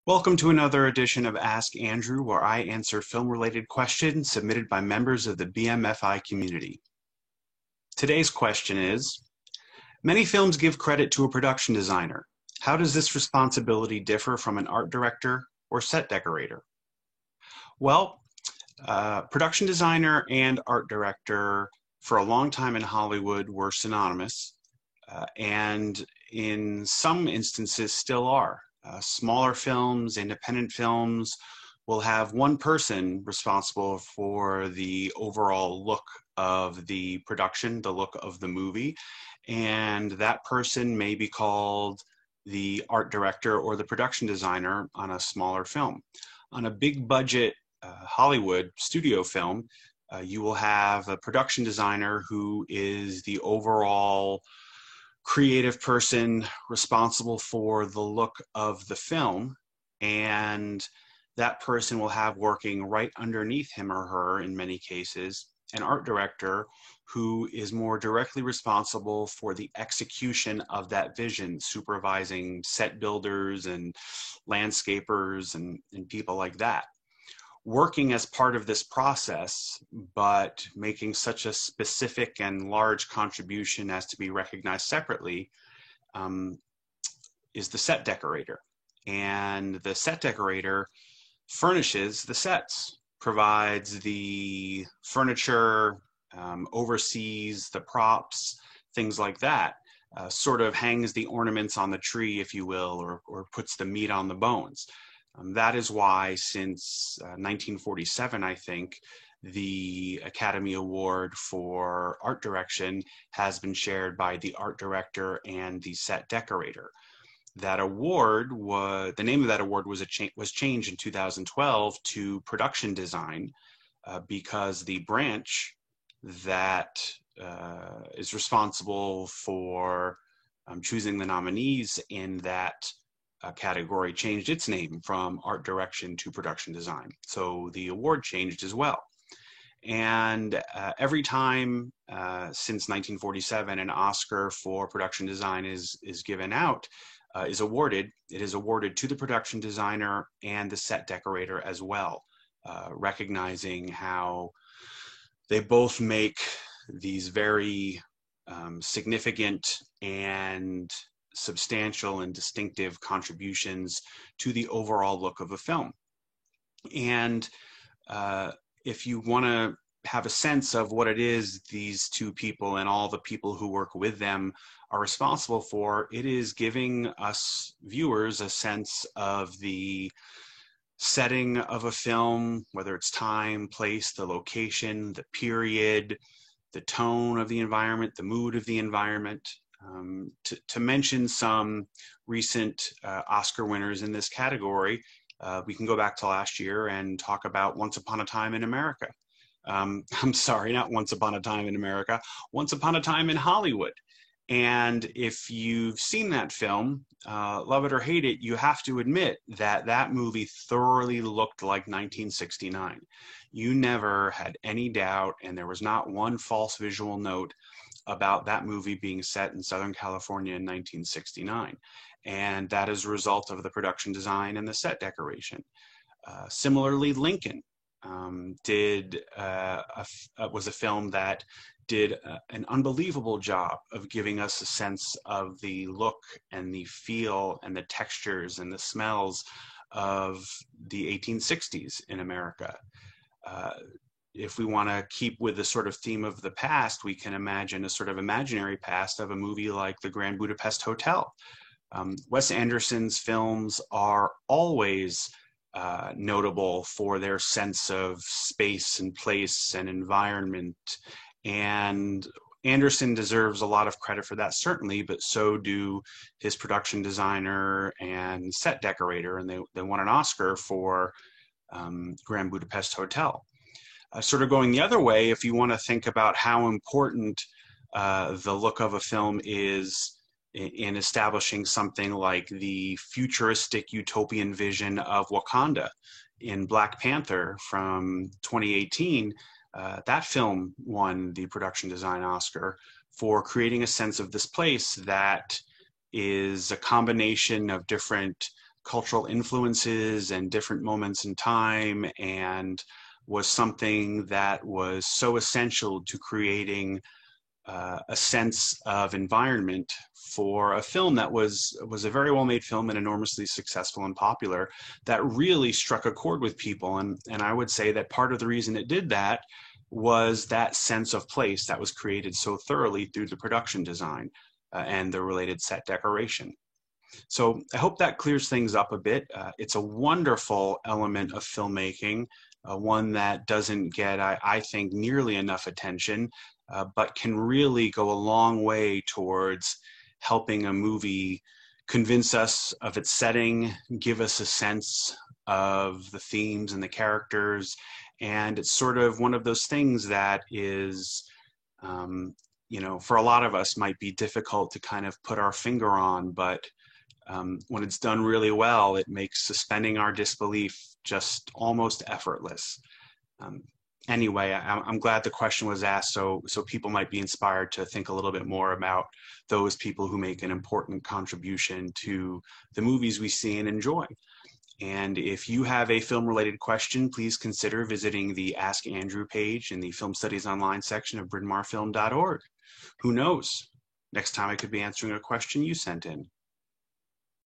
Welcome to another edition of Ask Andrew, where I answer film-related questions submitted by members of the BMFI community. Today's question is, many films give credit to a production designer. How does this responsibility differ from an art director or set decorator? Well, production designer and art director for a long time in Hollywood were synonymous, and in some instances still are. Smaller films, independent films will have one person responsible for the overall look of the production, the look of the movie, and that person may be called the art director or the production designer on a smaller film. On a big budget Hollywood studio film, you will have a production designer who is the overall creative person responsible for the look of the film, and that person will have working right underneath him or her, in many cases, an art director who is more directly responsible for the execution of that vision, supervising set builders and landscapers and people like that. Working as part of this process, but making such a specific and large contribution as to be recognized separately, is the set decorator. And the set decorator furnishes the sets, provides the furniture, oversees the props, things like that, sort of hangs the ornaments on the tree, if you will, or puts the meat on the bones. That is why since 1947, I think, the Academy Award for Art Direction has been shared by the art director and the set decorator. That award the name of that award was changed in 2012 to production design because the branch that is responsible for choosing the nominees in that category changed its name from art direction to production design. So the award changed as well. And every time since 1947 an Oscar for production design is given out, is awarded, it is awarded to the production designer and the set decorator as well, recognizing how they both make these very significant and substantial and distinctive contributions to the overall look of a film. And if you want to have a sense of what it is these two people and all the people who work with them are responsible for, it is giving us viewers a sense of the setting of a film, whether it's time, place, the location, the period, the tone of the environment, the mood of the environment. To mention some recent Oscar winners in this category, we can go back to last year and talk about Once Upon a Time in America. I'm sorry, not Once Upon a Time in America, Once Upon a Time in Hollywood. And if you've seen that film, love it or hate it, you have to admit that that movie thoroughly looked like 1969. You never had any doubt, and there was not one false visual note about that movie being set in Southern California in 1969. And that is a result of the production design and the set decoration. Similarly, Lincoln was a film that did an unbelievable job of giving us a sense of the look and the feel and the textures and the smells of the 1860s in America. If we want to keep with the sort of theme of the past, we can imagine a sort of imaginary past of a movie like The Grand Budapest Hotel. Wes Anderson's films are always notable for their sense of space and place and environment. And Anderson deserves a lot of credit for that, certainly, but so do his production designer and set decorator, and they won an Oscar for Grand Budapest Hotel. Sort of going the other way, if you want to think about how important the look of a film is in establishing something like the futuristic utopian vision of Wakanda in Black Panther from 2018, that film won the production design Oscar for creating a sense of this place that is a combination of different cultural influences and different moments in time, and was something that was so essential to creating a sense of environment for a film that was a very well-made film and enormously successful and popular, that really struck a chord with people. And I would say that part of the reason it did that was that sense of place that was created so thoroughly through the production design and the related set decoration. So I hope that clears things up a bit. It's a wonderful element of filmmaking, one that doesn't get, I think, nearly enough attention, but can really go a long way towards helping a movie convince us of its setting, give us a sense of the themes and the characters. And it's sort of one of those things that is, you know, for a lot of us might be difficult to kind of put our finger on, but when it's done really well, it makes suspending our disbelief just almost effortless. Anyway, I'm glad the question was asked, so people might be inspired to think a little bit more about those people who make an important contribution to the movies we see and enjoy. And if you have a film-related question, please consider visiting the Ask Andrew page in the Film Studies Online section of brynmarfilm.org. Who knows? Next time I could be answering a question you sent in.